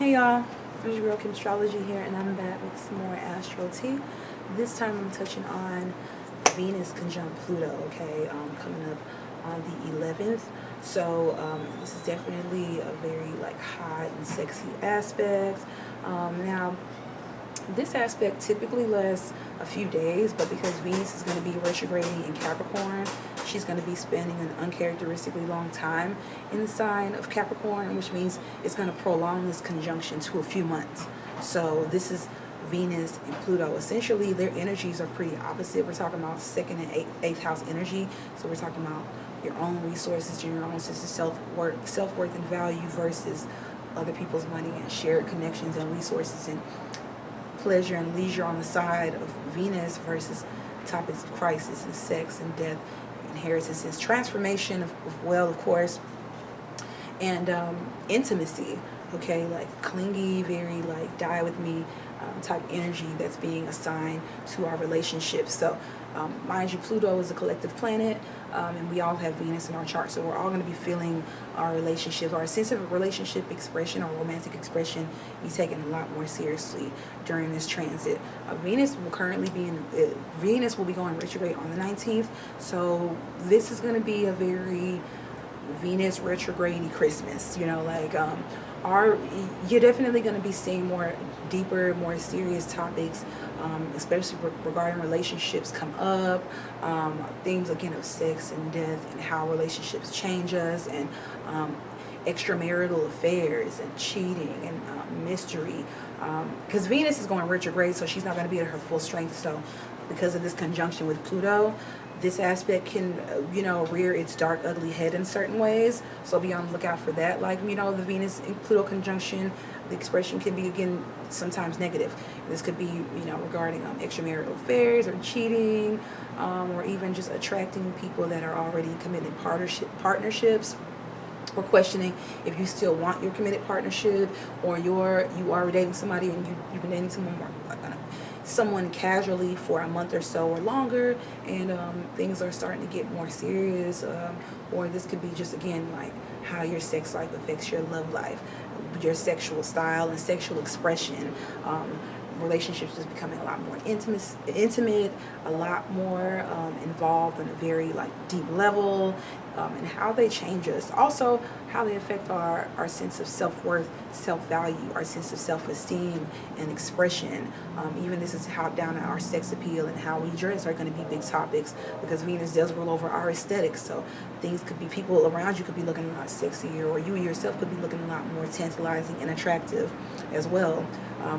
Hey y'all, it's your girl Kimstrology here, and I'm back with some more Astro Tea. This time I'm touching on Venus conjunct Pluto, okay, coming up on the 11th. So this is definitely a very hot and sexy aspect. Now, this aspect typically lasts a few days, but because Venus is going to be retrograding in Capricorn, she's going to be spending an uncharacteristically long time in the sign of Capricorn, which means it's going to prolong this conjunction to a few months. So this is Venus and Pluto. Essentially, their energies are pretty opposite. We're talking about second and eighth house energy. So we're talking about your own resources, your own sense of self-worth and value versus other people's money and shared connections and resources and pleasure and leisure on the side of Venus versus topics of crisis and sex and death, inheritances, transformation of well, of course, and intimacy, okay, like clingy, very die with me type energy that's being assigned to our relationships. So mind you, Pluto is a collective planet, and we all have Venus in our chart, so we're all going to be feeling our relationships, our sense of relationship expression, our romantic expression, be taken a lot more seriously during this transit. Venus will be going retrograde on the 19th, so this is going to be a very Venus retrograde Christmas, you're definitely going to be seeing more deeper, more serious topics, especially regarding relationships come up, themes again of sex and death and how relationships change us, and extramarital affairs and cheating and mystery, because Venus is going retrograde, so she's not going to be at her full strength. So because of this conjunction with Pluto, this aspect can, rear its dark, ugly head in certain ways. So be on the lookout for that. The Venus and Pluto conjunction, the expression can be, again, sometimes negative. This could be, regarding extramarital affairs or cheating, or even just attracting people that are already in committed partnerships, or questioning if you still want your committed partnership, or you are dating somebody and you've been dating someone casually for a month or so or longer, and things are starting to get more serious, or this could be just, again, how your sex life affects your love life, your sexual style and sexual expression. Relationships is becoming a lot more intimate, a lot more involved on a very deep level, and how they change us. Also, how they affect our sense of self-worth, self-value, our sense of self-esteem and expression. Even this is how down to our sex appeal and how we dress are going to be big topics, because Venus does rule over our aesthetics. So things could be, people around you could be looking a lot sexier, or you yourself could be looking a lot more tantalizing and attractive as well.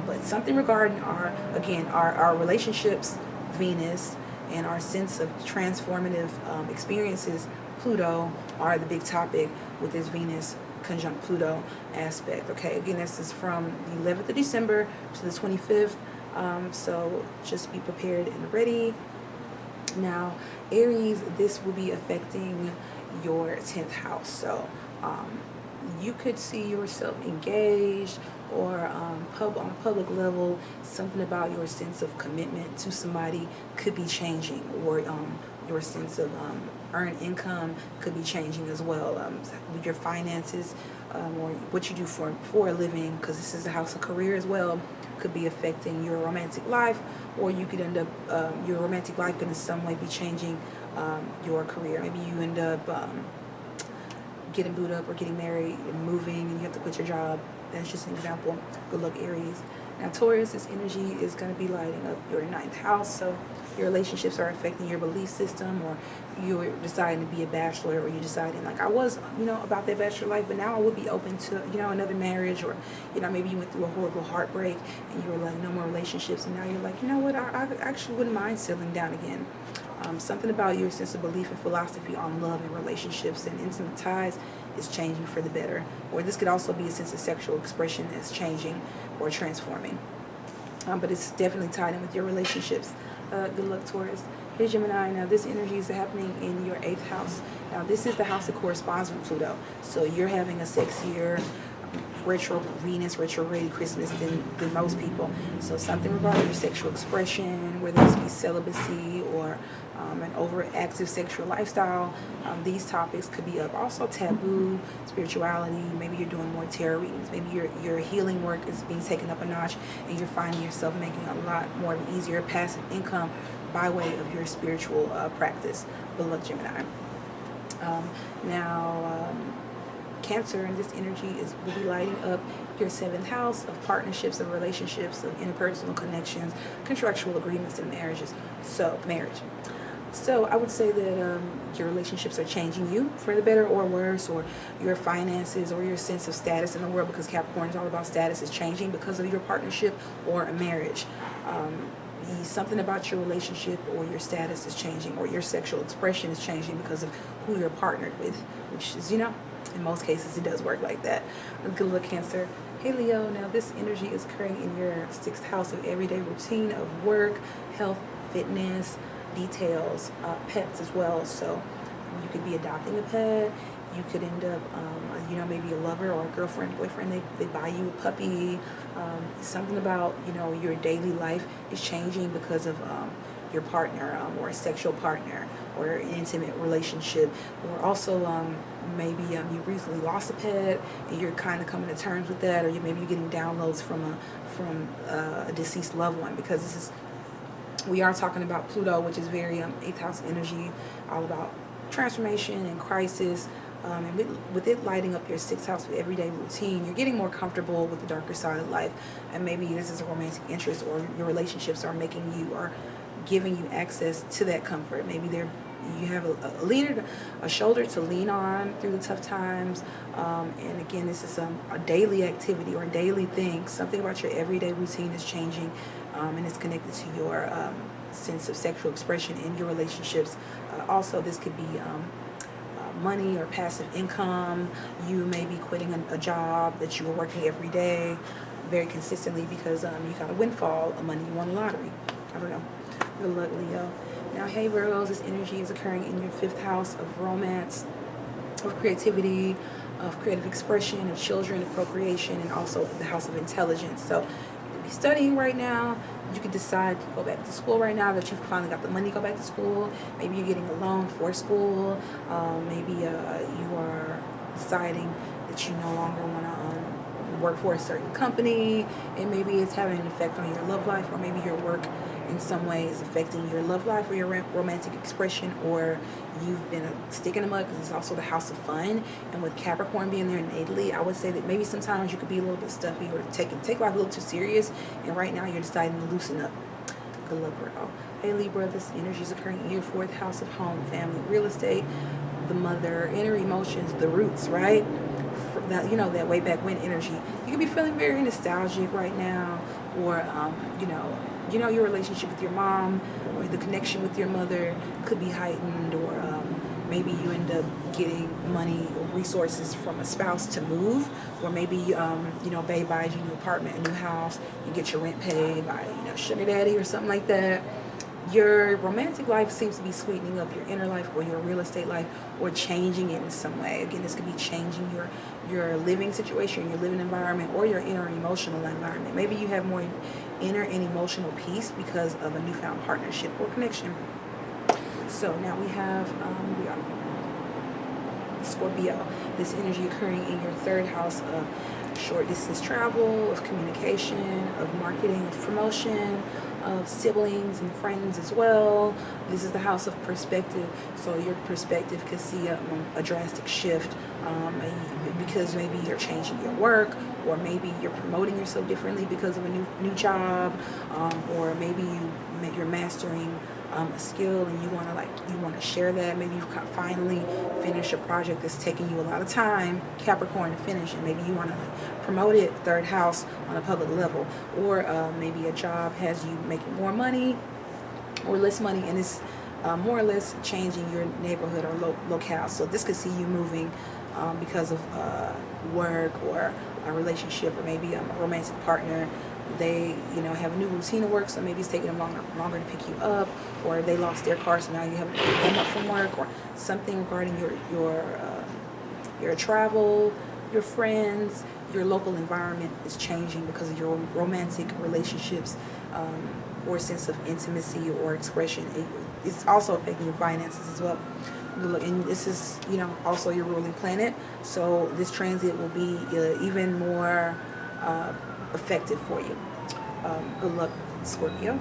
But something regarding our relationships, Venus, and our sense of transformative experiences, Pluto, are the big topic with this Venus conjunct Pluto aspect. Okay, again, this is from the 11th of December to the 25th. So just be prepared and ready. Now, Aries, this will be affecting your 10th house. So you could see yourself engaged, or on a public level, something about your sense of commitment to somebody could be changing, or your sense of earned income could be changing as well. With your finances, or what you do for a living, because this is a house of career as well, could be affecting your romantic life, or you could end up, your romantic life could in some way be changing your career. Maybe you end up getting booed up or getting married and moving, and you have to quit your job. That's just an example. Good luck, Aries. Now, Taurus, this energy is going to be lighting up your 9th house. So your relationships are affecting your belief system, or you're deciding to be a bachelor, or you're deciding, I was, about that bachelor life, but now I would be open to, another marriage, or, maybe you went through a horrible heartbreak and you were no more relationships, and now you're you know what, I actually wouldn't mind settling down again. Something about your sense of belief and philosophy on love and relationships and intimate ties is changing for the better. Or this could also be a sense of sexual expression that's changing or transforming. But it's definitely tied in with your relationships. Good luck, Taurus. Here's Gemini. Now, this energy is happening in your 8th house. Now, this is the house that corresponds with Pluto. So you're having a sexier, Venus retrograde Christmas than most people. So something regarding your sexual expression, whether this be celibacy or an overactive sexual lifestyle, these topics could be up. Also taboo, spirituality, maybe you're doing more tarot readings, maybe your healing work is being taken up a notch and you're finding yourself making a lot more of an easier passive income by way of your spiritual practice. Good luck, Gemini. Cancer, and this energy will be lighting up your 7th house of partnerships, of relationships, of interpersonal connections, contractual agreements, and marriages. So I would say that your relationships are changing you for the better or worse, or your finances or your sense of status in the world, because Capricorn is all about status, is changing because of your partnership or a marriage. Something about your relationship or your status is changing, or your sexual expression is changing because of who you're partnered with, which is, in most cases, it does work like that. Good luck, Cancer. Hey, Leo. Now, this energy is occurring in your 6th house of everyday routine of work, health, fitness, details, pets as well. So you could be adopting a pet. You could end up, maybe a lover or a girlfriend, boyfriend, they buy you a puppy. Something about, your daily life is changing because of your partner, or a sexual partner, or an intimate relationship. Or also maybe you recently lost a pet and you're kind of coming to terms with that, or maybe you're getting downloads from a deceased loved one, because we are talking about Pluto, which is very 8th house energy, all about transformation and crisis. And with it lighting up your 6th house with everyday routine, you're getting more comfortable with the darker side of life. And maybe this is a romantic interest, or your relationships are making you, or giving you access to that comfort. Maybe you have a leader, a shoulder to lean on through the tough times. And again, this is a daily activity or a daily thing. Something about your everyday routine is changing, and it's connected to your sense of sexual expression in your relationships. Also, this could be money or passive income. You may be quitting a job that you were working every day very consistently because you got a windfall of money, you won the lottery. I don't know. Good luck, Leo. Now, hey, Virgos, this energy is occurring in your 5th house of romance, of creativity, of creative expression, of children, of procreation, and also the house of intelligence. So you could be studying right now. You could decide to go back to school right now that you've finally got the money to go back to school. Maybe you're getting a loan for school. Maybe you are deciding that you no longer want to work for a certain company, and maybe it's having an effect on your love life, or maybe your work in some way is affecting your love life or your romantic expression, or you've been a stick in the mud, because it's also the house of fun. And with Capricorn being there natally, I would say that maybe sometimes you could be a little bit stuffy or take life a little too serious, and right now you're deciding to loosen up. Good luck, Virgo. Hey, Libra, this energy is occurring in your 4th house of home, family, real estate, the mother, inner emotions, the roots, right? That, that way back when energy. You could be feeling very nostalgic right now, or your relationship with your mom or the connection with your mother could be heightened, or maybe you end up getting money or resources from a spouse to move, or maybe babe buys you a new apartment, a new house, you get your rent paid by sugar daddy or something like that. Your romantic life seems to be sweetening up your inner life or your real estate life, or changing it in some way. Again, this could be changing your living situation, your living environment, or your inner emotional environment. Maybe you have more inner and emotional peace because of a newfound partnership or connection. So now we have Scorpio. This energy occurring in your 3rd house of short distance travel, of communication, of marketing, of promotion, of siblings and friends as well. This is the house of perspective, so your perspective could see a drastic shift, because maybe you're changing your work, or maybe you're promoting yourself differently because of a new job, or maybe you're mastering a skill and you want to share that. Maybe you finally finish a project that's taking you a lot of time, Capricorn, to finish, and maybe you want to promote it, 3rd house, on a public level. Or maybe a job has you making more money or less money, and it's more or less changing your neighborhood or locale. So this could see you moving because of work or a relationship, or maybe a romantic partner. They have a new routine of work, so maybe it's taking them longer to pick you up, or they lost their car, so now you have to pick them up from work, or something regarding your travel, your friends, your local environment is changing because of your romantic relationships, or sense of intimacy or expression. It's also affecting your finances as well. And this is, you know, also your ruling planet. So this transit will be even more effective for you. Good luck, Scorpio.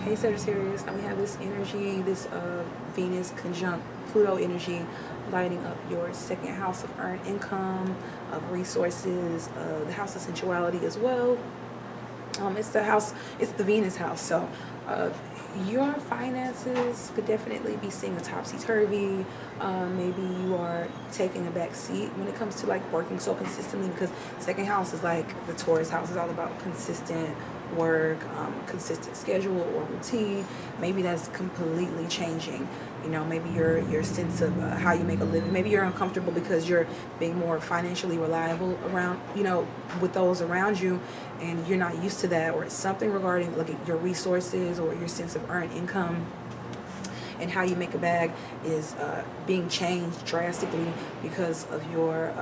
Hey, Sagittarius. Now we have this energy, this Venus conjunct Pluto energy, lighting up your second house of earned income, of resources, the house of sensuality as well. It's the Venus house. So your finances could definitely be seeing a topsy-turvy. Maybe you are taking a back seat when it comes to like working so consistently, because second house is like the Taurus house, is all about consistent work, consistent schedule or routine. Maybe that's completely changing. You know, maybe your sense of how you make a living. Maybe you're uncomfortable because you're being more financially reliable around, you know, with those around you, and you're not used to that, or it's something regarding like your resources or your sense of earned income and how you make a bag is being changed drastically because of your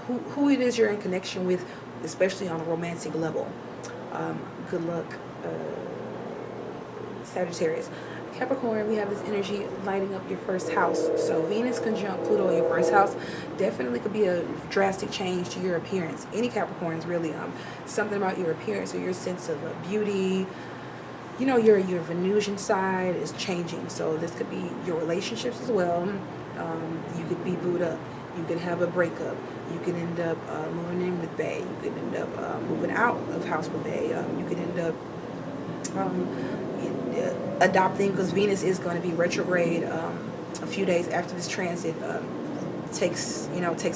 who it is you're in connection with, especially on a romantic level. Good luck, Sagittarius. Capricorn, we have this energy lighting up your first house. So Venus conjunct Pluto in your first house definitely could be a drastic change to your appearance. Any Capricorns really, something about your appearance or your sense of beauty, you know, your Venusian side is changing. So this could be your relationships as well. You could be booed up. You could have a breakup. You could end up moving in with Bae. You could end up moving out of house with Bae. You could end up adopting, because Venus is going to be retrograde a few days after this transit takes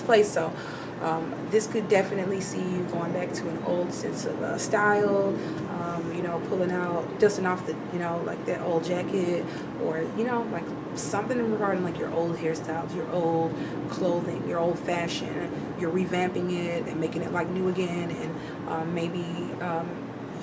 place. So this could definitely see you going back to an old sense of style, you know, pulling out, dusting off the, you know, like that old jacket, or, you know, like something regarding like your old hairstyles, your old clothing, your old fashion. You're revamping it and making it like new again, and maybe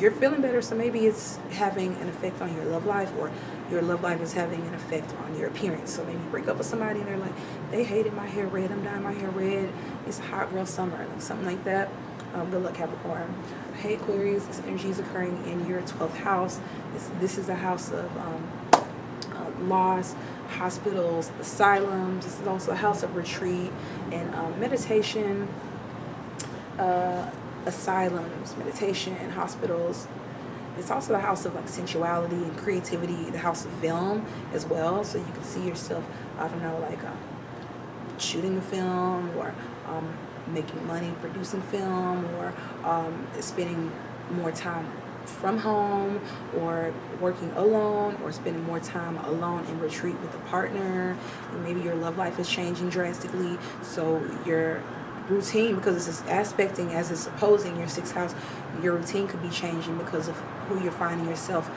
you're feeling better, so maybe it's having an effect on your love life, or your love life is having an effect on your appearance. So maybe you break up with somebody and they're like, they hated my hair red, I'm dyeing my hair red, it's a hot girl summer, like something like that. Good luck, Capricorn. Hey, Aquarius, this energy is occurring in your 12th house. This is a house of loss, hospitals, asylums. This is also a house of retreat and meditation. Asylums, meditation, hospitals. It's also the house of like sensuality and creativity, the house of film as well. So you can see yourself, I don't know, like shooting a film, or making money producing film, or spending more time from home, or working alone, or spending more time alone in retreat with a partner. And maybe your love life is changing drastically, so your routine, because it's aspecting as it's opposing your 6th house, your routine could be changing because of who you're finding yourself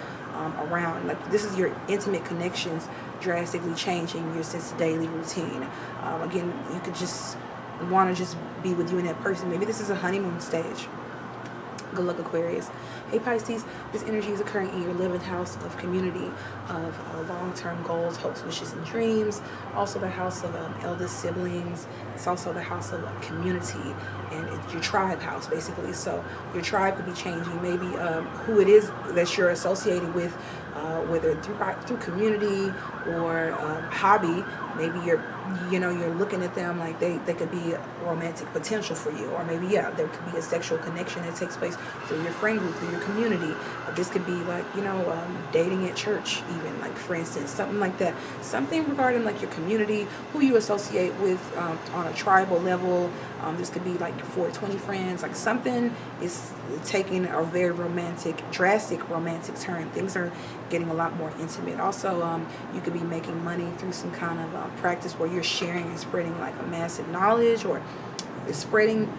around. Like, this is your intimate connections drastically changing your sense of daily routine. Again, you could just want to just be with you and that person. Maybe this is a honeymoon stage. Good luck, Aquarius. Hey, Pisces, this energy is occurring in your 11th house of community, of long-term goals, hopes, wishes, and dreams. Also the house of eldest siblings. It's also the house of community, and it's your tribe house, basically. So your tribe could be changing. Maybe who it is that you're associated with, whether through community or hobby. Maybe you're looking at them like they could be a romantic potential for you, or maybe there could be a sexual connection that takes place through your friend group, through your community. This could be like, dating at church, even, like, for instance, something like that. Something regarding like your community, who you associate with on a tribal level. This could be like your 420 friends. Like, something is taking a very drastic romantic turn. Things are getting a lot more intimate. Also, you could be making money through some kind of practice where you're sharing and spreading like a massive knowledge, or spreading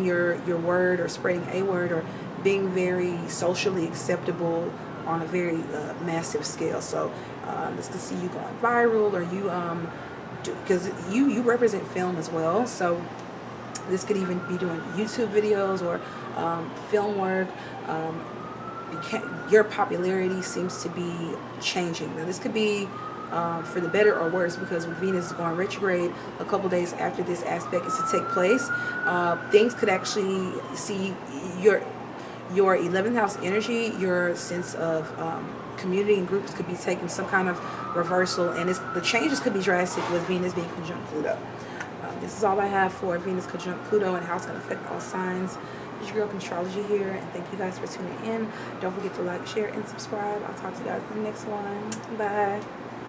your word, or spreading a word, or being very socially acceptable on a very massive scale. So this could see you going viral, or you because you represent film as well. So this could even be doing YouTube videos or film work. Your popularity seems to be changing. Now, this could be for the better or worse, because with Venus going retrograde a couple days after this aspect is to take place, things could actually see your 11th house energy, your sense of community and groups could be taking some kind of reversal, and the changes could be drastic with Venus being conjunct Pluto. This is all I have for Venus conjunct Pluto and how it's going to affect all signs. It's your girl Kimstrology here, and thank you guys for tuning in. Don't forget to like, share, and subscribe. I'll talk to you guys in the next one. Bye.